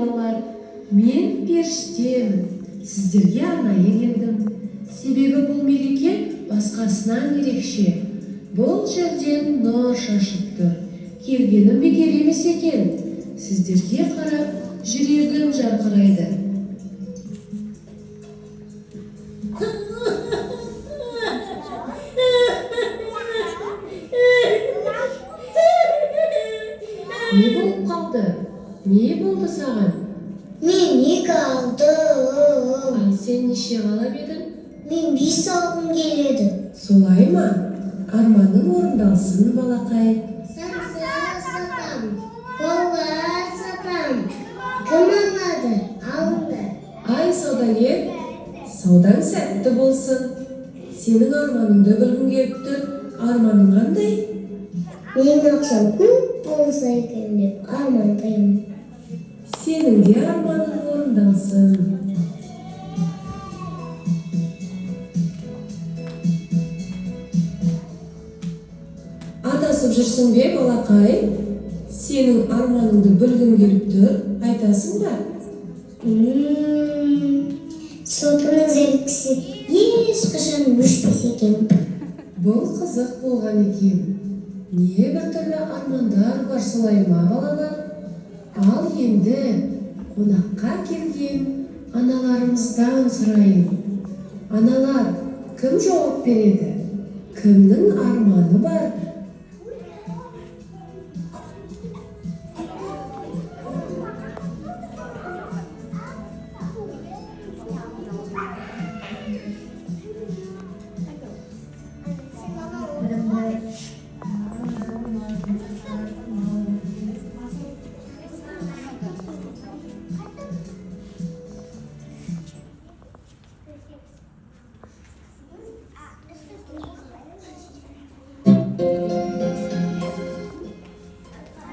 балалар, мен Періштемін. Сіздерге арнайы келдім. Себебі бұл мереке басқасынан ерекше. Бұл жерден нұр шашып тұр. Келгенім бекер емес екен. Сіздерге қарап, жүрегім жарқырайды. Не болып қалды? Не болды саған? Мен 2 алдым. Ал сен неше қалап едің? Мен 5 алғым келеді. Солай ма? Арманың орындалсын, балақай. Сатамын. Қолар сатамын. Кім алады? Алыңдар. Ай, саудагер, саудаң сәтті болсын. Сенің арманыңды білгім келіп тұр. Арманың қандай? Мен ақшам көп болса екен деп армандаймын. Сенің де арманың орындалсын. Адасып жүрсің бе, балақай? Сенің арманыңды білгім келіп тұр. Айтасың ба? Сотының зерікісі ешқашан өшпес екен. Бұл қызық болған екен. Не бір түрлі армандар бар, солай ма, балалар? Ал енді қонаққа келген аналарымыздан сұрайын. Аналар, кім жауап береді? Кімнің арманы бар?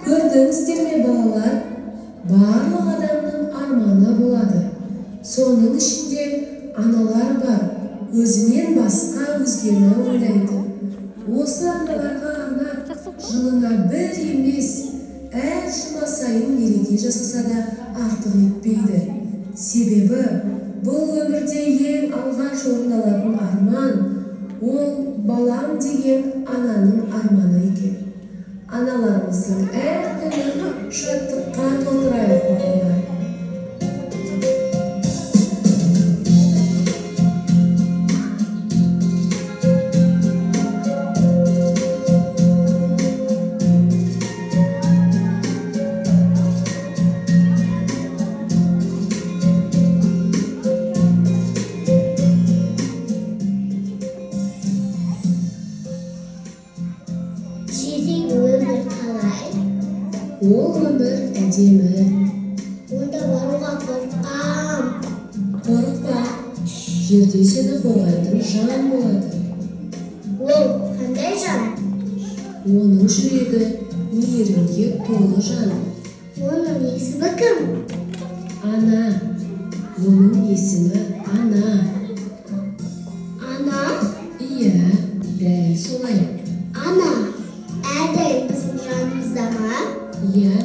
Көрдіңіздер ме, балалар? Барлық адамның арманы болады. Соның ішінде аналар бар. Өзінен басқа өзгені ойлайды. Осы аналарға арнап жылына бір емес, әр жұма сайын мереке жасаса да артық етпейді. Себебі бұл өмірде ең алғаш орындалатын арман ол балам деген ананың арманы екен. Аналарымыздың әр күні шаттыққа толтырайық, балалар. Ол өмір әдемі. Онда баруға қорқам. Қорықпа, жерде сені қорғайтын жан болады. Ол қандай жан? Оның жүрегі мейірімге толы жан. Оның есімі кім? Ана. Оның есімі Ана. Ана? Иә, дәл солай. Ана, әрдайым біздің жанымызда ма? Иә,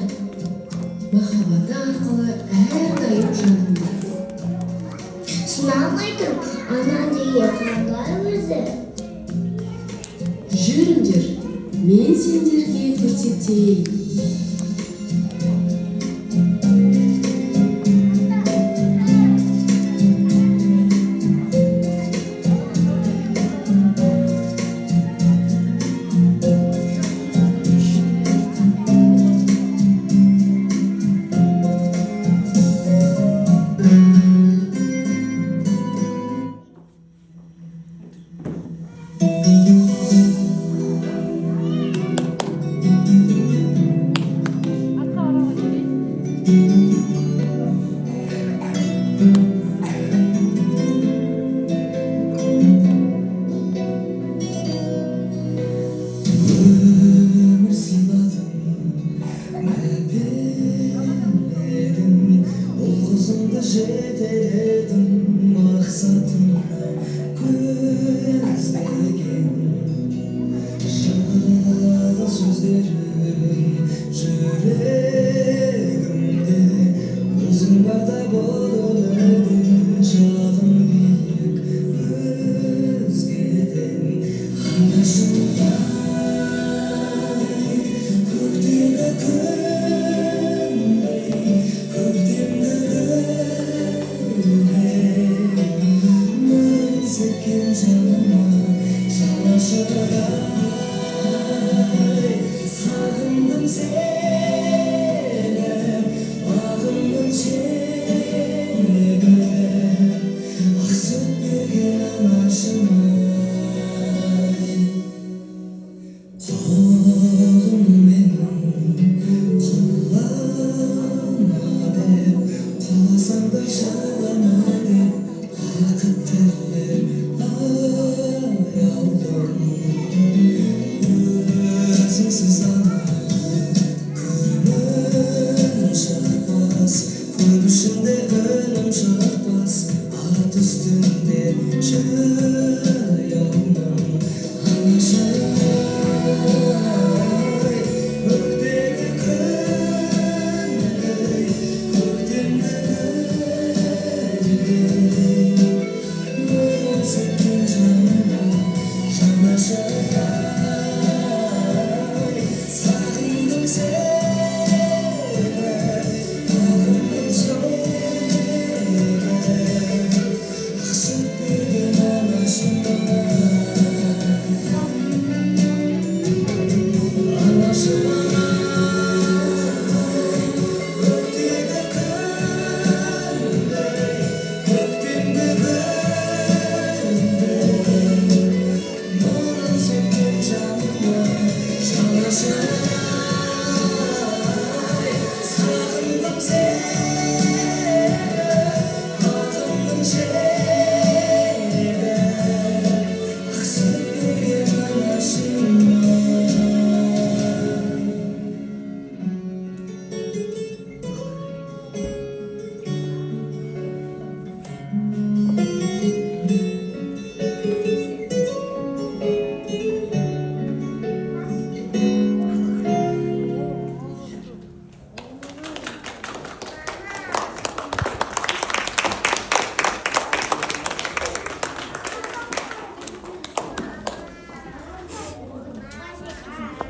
махаббаты арқылы әрдайым жанында. Шынын айтып, ана деген қандай өзі? Жүріңдер, мен сендерге көрсетейін. Sözderi,